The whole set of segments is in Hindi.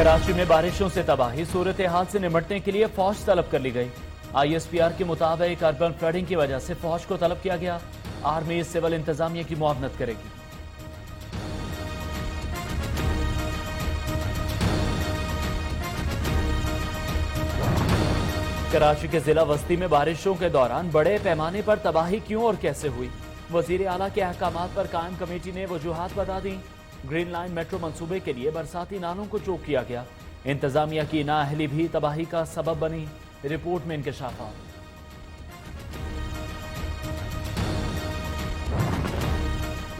कराची में बारिशों से तबाही, सूरत हाल से निपटने के लिए फौज तलब कर ली गई। ISPR के मुताबिक अर्बन फ्लडिंग की वजह से फौज को तलब किया गया। आर्मी सिविल इंतजामिया की मुआवनत करेगी। कराची के जिला वस्ती में बारिशों के दौरान बड़े पैमाने पर तबाही क्यों और कैसे हुई, वजीर आला के अहकामात पर कायम कमेटी ने वजूहात बता दी। ग्रीन लाइन मेट्रो मंसूबे के लिए बरसाती नालों को चोक किया गया। इंतजामिया की नाअहली भी तबाही का सबब बनी। रिपोर्ट में इंकशाफात।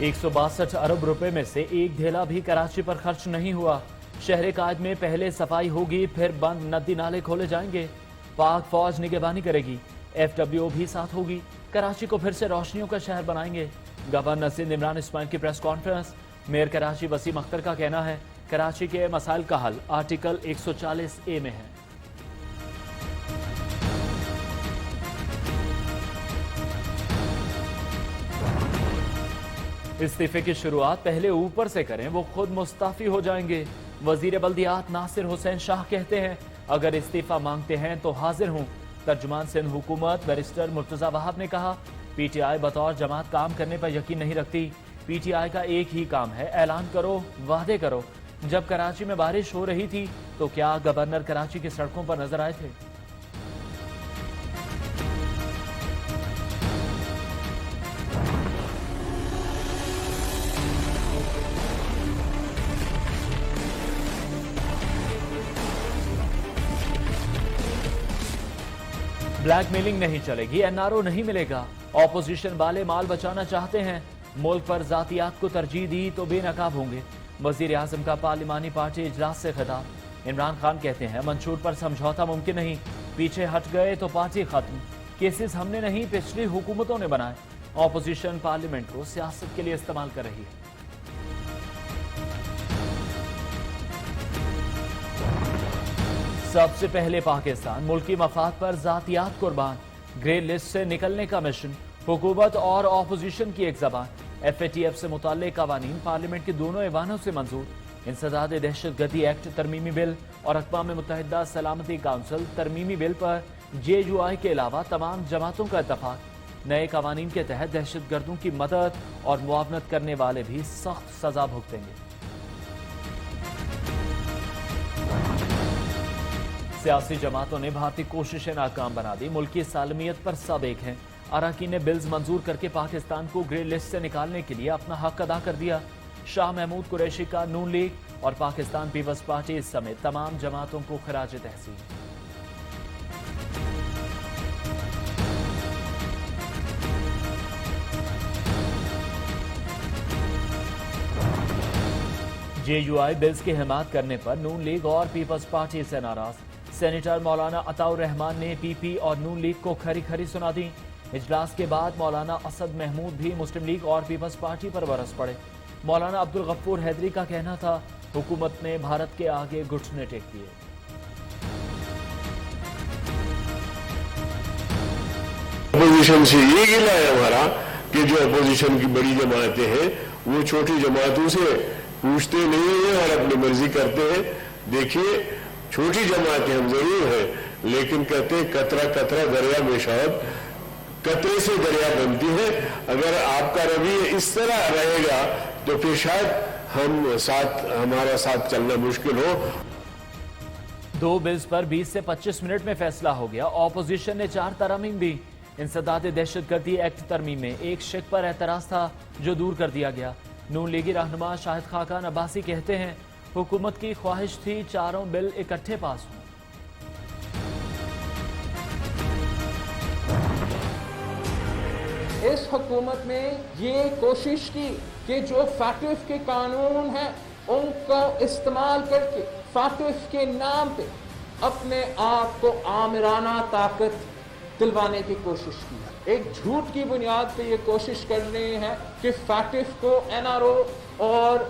$162 अरब रुपए में से एक ढेला भी कराची पर खर्च नहीं हुआ। शहर कायद में पहले सफाई होगी, फिर बंद नदी नाले खोले जाएंगे। पाक फौज निगरानी करेगी। FWO भी साथ होगी। कराची को फिर से रोशनियों का शहर बनाएंगे। गवर्नर सिंध इमरान इस्माइल की press conference. Mayor Karachi Waseem Akhtar का कहना है कराची के मसाइल का हल आर्टिकल 140A में है। इस्तीफे की शुरुआत पहले ऊपर से करें, वो खुद मुस्ताफी हो जाएंगे। वजीर बल्दियात नासिर हुसैन शाह कहते हैं अगर इस्तीफा मांगते हैं तो हाजिर हूं। तर्जुमान सिंध हुकूमत बैरिस्टर मुर्तजा वहाब ने कहा PTI बतौर जमात काम करने पर यकीन नहीं रखती। PTI का एक ही काम है, ऐलान करो, वादे करो। जब कराची में बारिश हो रही थी तो क्या गवर्नर कराची की सड़कों पर नजर आए थे? ब्लैकमेलिंग नहीं चलेगी, NRO नहीं मिलेगा। ऑपोजिशन वाले माल बचाना चाहते हैं। मुल्क पर जातियात को तरजीह दी तो बेनकाब होंगे। वजीर आजम का पार्लिमानी पार्टी इजलास से खिताब। इमरान खान कहते हैं मंशूर पर समझौता मुमकिन नहीं, पीछे हट गए तो पार्टी खत्म। केसेस हमने नहीं, पिछली हुकूमतों ने बनाए। ऑपोजिशन पार्लियामेंट को सियासत के लिए इस्तेमाल कर रही है। सबसे पहले पाकिस्तान, मुल्की मफाद पर जातियात कुर्बान। ग्रे लिस्ट से निकलने का मिशन, हुकूमत और ऑपोजिशन की एक जबान। FATF से मुताल्लिक कवानीन पार्लियामेंट के दोनों ऐवानों से मंजूर। इंसदाद दहशतगर्दी एक्ट तरमीमी बिल और अक़वाम मुत्तहिदा सलामती काउंसिल तरमीमी बिल पर JUI के अलावा तमाम जमातों का इत्तफाक। नए कवानीन के तहत दहशतगर्दों की मदद और मुआवनत करने वाले भी सख्त सजा भुगतेंगे। सियासी जमातों ने भारतीय कोशिशें नाकाम बना दी। मुल्की सालमियत पर सब एक हैं। अराकीन ने बिल्स मंजूर करके पाकिस्तान को ग्रे लिस्ट से निकालने के लिए अपना हक अदा कर दिया। शाह महमूद कुरैशी का नून लीग और पाकिस्तान पीपल्स पार्टी समेत तमाम जमातों को खराज तहसीन। JUI बिल्स की हिमायत करने पर नून लीग और पीपल्स पार्टी से नाराज। सेनेटर मौलाना अताउर रहमान ने PP और नून लीग को खरी खरी सुना दी। इजलास के बाद मौलाना असद महमूद भी मुस्लिम लीग और पीपल्स पार्टी पर बरस पड़े। मौलाना अब्दुल गफ्फूर हैदरी का कहना था हुकूमत ने भारत के आगे घुटने टेक दिए। अपोजिशन से ये गिला है हमारा कि जो अपोजिशन की बड़ी जमातें हैं वो छोटी जमातों से पूछते नहीं है और अपनी मर्जी करते हैं। देखिए छोटी जमातें हम जरूर हैं, लेकिन कहते हैं कतरा कतरा दरिया में शायद कतरे से दरिया बनती है। अगर आपका रवैया इस तरह रहेगा तो फिर शायद हमारा साथ चलना मुश्किल हो। दो बिल्स पर 20 से 25 मिनट में फैसला हो गया। ऑपोजिशन ने 4 तरमीम दी। इंसदाद दहशतगर्दी एक्ट तरमीम में एक शिक पर एतराज था जो दूर कर दिया गया। नून लीगी रहनुमा शाहिद खाकान अब्बासी कहते हैं हुकूमत की ख्वाहिश थी चारों बिल इकट्ठे पास हों। इस हुकूमत ने ये कोशिश की कि जो फैटिफ के कानून हैं उनको इस्तेमाल करके फैटिफ के नाम पे अपने आप को आमिराना ताकत दिलवाने की कोशिश की है। एक झूठ की बुनियाद पे ये कोशिश कर रहे हैं कि फैटिफ को NRO और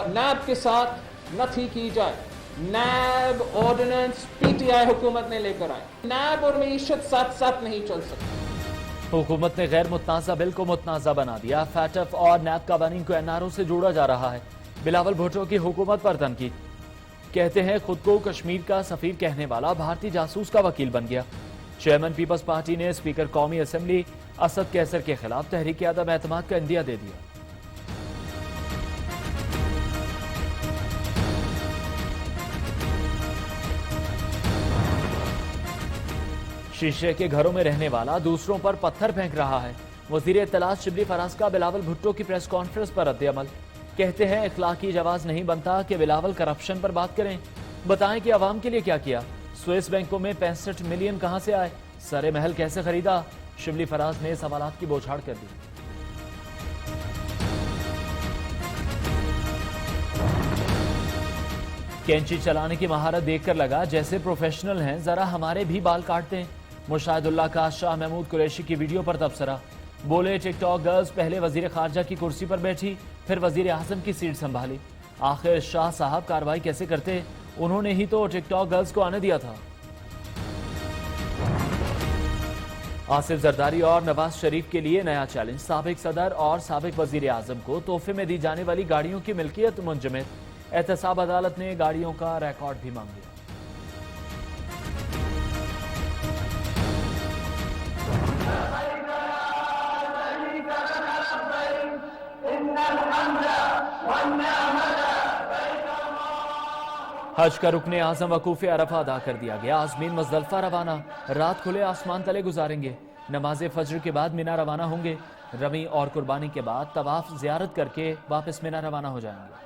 नैब के साथ नफी की जाए। नैब ऑर्डिनेंस PTI हुकूमत ने लेकर आए। नैब और मईशत साथ साथ नहीं चल सकती। हुकूमत ने गैर मुतनाज़ा बिल को मुतनाज़ा बना दिया। फैटफ और नैब कवानीन को NRO से जोड़ा जा रहा है। बिलावल भुट्टो की हुकूमत पर तनकीद। कहते हैं खुद को कश्मीर का सफीर कहने वाला भारतीय जासूस का वकील बन गया। चेयरमैन पीपल्स पार्टी ने स्पीकर कौमी असेंबली असद कैसर के खिलाफ तहरीक अदम एतमाद का इंदिया दे दिया। शीशे के घरों में रहने वाला दूसरों पर पत्थर फेंक रहा है। वजीर इत्तलात शिबली फराज का बिलावल भुट्टो की प्रेस कॉन्फ्रेंस पर रद्द-ए-अमल। कहते हैं इखलाकी जवाज नहीं बनता कि बिलावल करप्शन पर बात करें। बताएं कि आवाम के लिए क्या किया। स्विस बैंकों में 65 मिलियन कहां से आए। सरे महल कैसे खरीदा। शिबली फराज ने सवालात की बौछार कर दी। कैंची चलाने की महारत देखकर लगा जैसे प्रोफेशनल हैं, जरा हमारे भी बाल काटते हैं। मुशाहिदुल्लाह का शाह महमूद कुरैशी की वीडियो पर तबसरा। बोले टिकटॉक गर्ल्स पहले वजीर खारजा की कुर्सी पर बैठी, फिर वजीर आजम की सीट संभाली। आखिर शाह साहब कार्रवाई कैसे करते, उन्होंने ही तो टिकटॉक गर्ल्स को आने दिया था। आसिफ जरदारी और नवाज शरीफ के लिए नया चैलेंज। साबिक सदर और साबिक वजीर आजम को तोहफे में दी जाने वाली गाड़ियों की मिल्कियत मुंजमद। एहतसाब अदालत ने गाड़ियों का रिकॉर्ड भी मांग लिया। हज का रुकने आजम वकूफ अरफा अदा कर दिया गया। आजमीन मुज़दलिफा रवाना, रात खुले आसमान तले गुजारेंगे। नमाज फजर के बाद मिना रवाना होंगे। रमी और कुर्बानी के बाद तवाफ जियारत करके वापस मिना रवाना हो जाएंगे।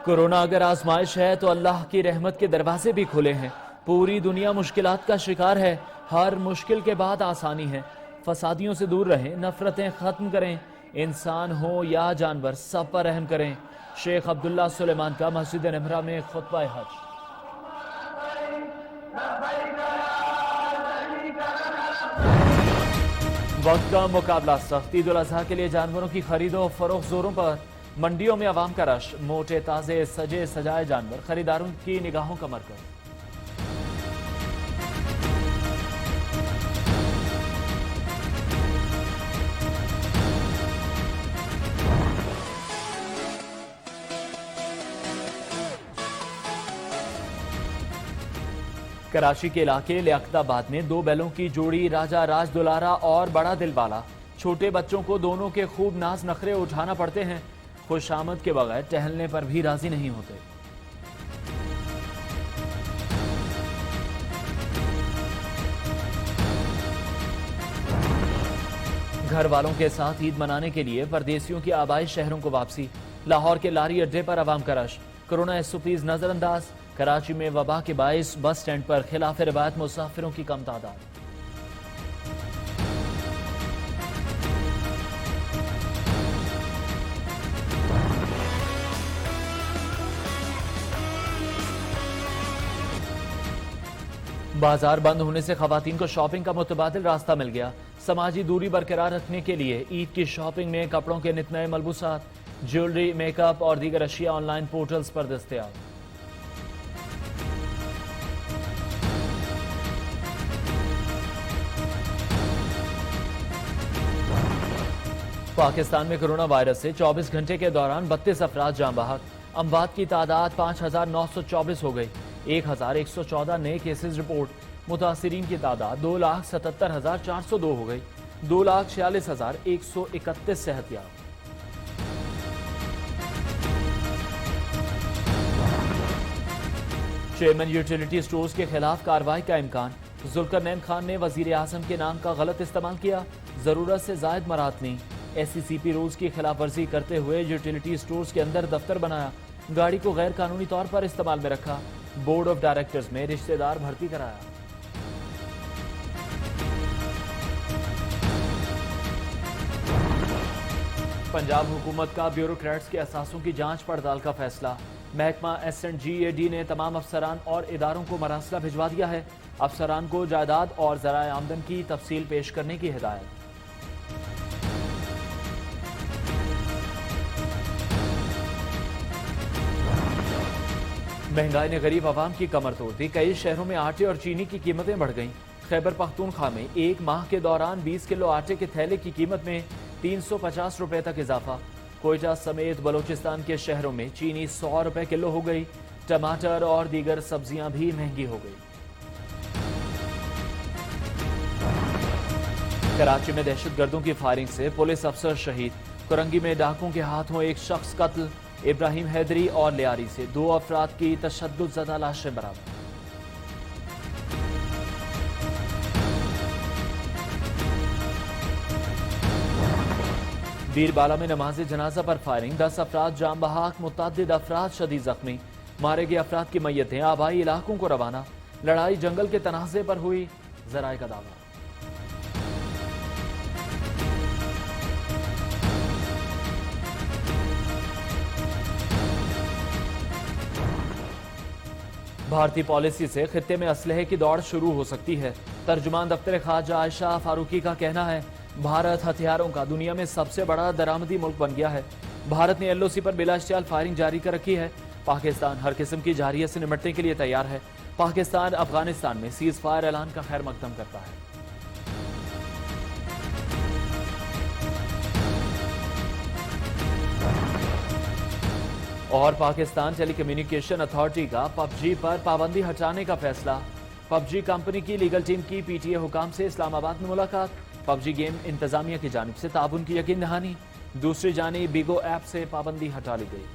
कोरोना अगर आजमाइश है तो अल्लाह की रहमत के दरवाजे भी खुले हैं। पूरी दुनिया मुश्किलात का शिकार है। हर मुश्किल के बाद आसानी है। फसादियों से दूर रहें, नफरतें खत्म करें। इंसान हो या जानवर, सब पर रहम करें। शेख अब्दुल्ला सुलेमान का मस्जिद नमरा में खुतबा हज। वक्त का मुकाबला सख्त। ईद उल अजहा के लिए जानवरों की खरीदो फरोख्त जोरों पर। मंडियों में आवाम का रश। मोटे ताजे सजे सजाए जानवर खरीदारों की निगाहों का मरकज। कराची के इलाके लियाकताबाद में दो बैलों की जोड़ी राजा राज दुलारा और बड़ा दिलवाला। छोटे बच्चों को दोनों के खूब नाज नखरे उठाना पड़ते हैं। खुशामद के बगैर टहलने पर भी राजी नहीं होते। घर वालों के साथ ईद मनाने के लिए परदेसियों की आबाई शहरों को वापसी। लाहौर के लारी अड्डे पर आवाम का रश। कोरोना एसओपीज नजरअंदाज। कराची में वबा के बाइस बस स्टैंड पर खिलाफ रिवायत मुसाफिरों की कम तादाद। बाजार बंद होने से खवातीन को शॉपिंग का मुतबादिल रास्ता मिल गया। समाजी दूरी बरकरार रखने के लिए ईद की शॉपिंग में कपड़ों के नित नए मलबूसात, ज्वेलरी, मेकअप और दीगर अशिया ऑनलाइन पोर्टल्स पर दस्तयाब। पाकिस्तान में कोरोना वायरस से 24 घंटे के दौरान 32 अफराद जान बहक। अमवात की तादाद 5,924 हो गई। 1,114 नए केसेस रिपोर्ट। मुतासिरीन की तादाद 2,77,402 हो गई। 2,46,131 सेहतयाब। चेयरमैन यूटिलिटी स्टोर्स के खिलाफ कार्रवाई का इम्कान। जुल्करनैन खान ने वजीर आजम के नाम का गलत इस्तेमाल किया। जरूरत से जायद मरातनी। SCCP रूल्स की खिलाफ वर्जी करते हुए यूटिलिटी स्टोर्स के अंदर दफ्तर बनाया। गाड़ी को गैर कानूनी तौर पर इस्तेमाल में रखा। बोर्ड ऑफ डायरेक्टर्स में रिश्तेदार भर्ती कराया। पंजाब हुकूमत का ब्यूरोक्रेट्स के असासों की जांच पड़ताल का फैसला। महकमा S&GAD ने तमाम अफसरान और इदारों को मरासला भिजवा दिया है। अफसरान को जायदाद और ज़राए आमदन की तफसील पेश करने की हिदायत। महंगाई ने गरीब आवाम की कमर तोड़ दी। कई शहरों में आटे और चीनी की कीमतें बढ़ गईं। खैबर पख्तूनख्वा में एक माह के दौरान 20 किलो आटे के थैले की कीमत में 350 रुपए तक इजाफा। कोयटा समेत बलोचिस्तान के शहरों में चीनी 100 रुपए किलो हो गई। टमाटर और दीगर सब्जियां भी महंगी हो गई। कराची में दहशतगर्दों की फायरिंग से पुलिस अफसर शहीद। कुरंगी में डाकुओं के हाथों एक शख्स कत्ल। इब्राहिम हैदरी और लियारी से 2 अफराद की तशद्दुदज़दा लाशें बरामद। बीरबाला में नमाज जनाजा पर फायरिंग। 10 अफराद जाम बहाक, मुतअद्दिद अफराद शदीद जख्मी। मारे गए अफराद की मैयतें आबाई इलाकों को रवाना। लड़ाई जंगल के तनाज़े पर हुई, ज़राए का दावा। भारतीय पॉलिसी से खित्ते में असलहे की दौड़ शुरू हो सकती है। तर्जुमान दफ्तर खारजा आयशा फारूकी का कहना है, भारत हथियारों का दुनिया में सबसे बड़ा दरामदी मुल्क बन गया है। भारत ने LOC पर बिलाश्तियाल फायरिंग जारी कर रखी है। पाकिस्तान हर किस्म की जारियत से निपटने के लिए तैयार है। पाकिस्तान अफगानिस्तान में सीज फायर ऐलान का खैर मकदम करता है। और पाकिस्तान टेलीकम्युनिकेशन अथॉरिटी का PUBG पर पाबंदी हटाने का फैसला। PUBG कंपनी की लीगल टीम की PTA हुकाम से इस्लामाबाद में मुलाकात। PUBG गेम इंतजामिया की जानिब से ताउन की यकीन दहानी। दूसरी जानिब बिगो ऐप से पाबंदी हटा ली गई।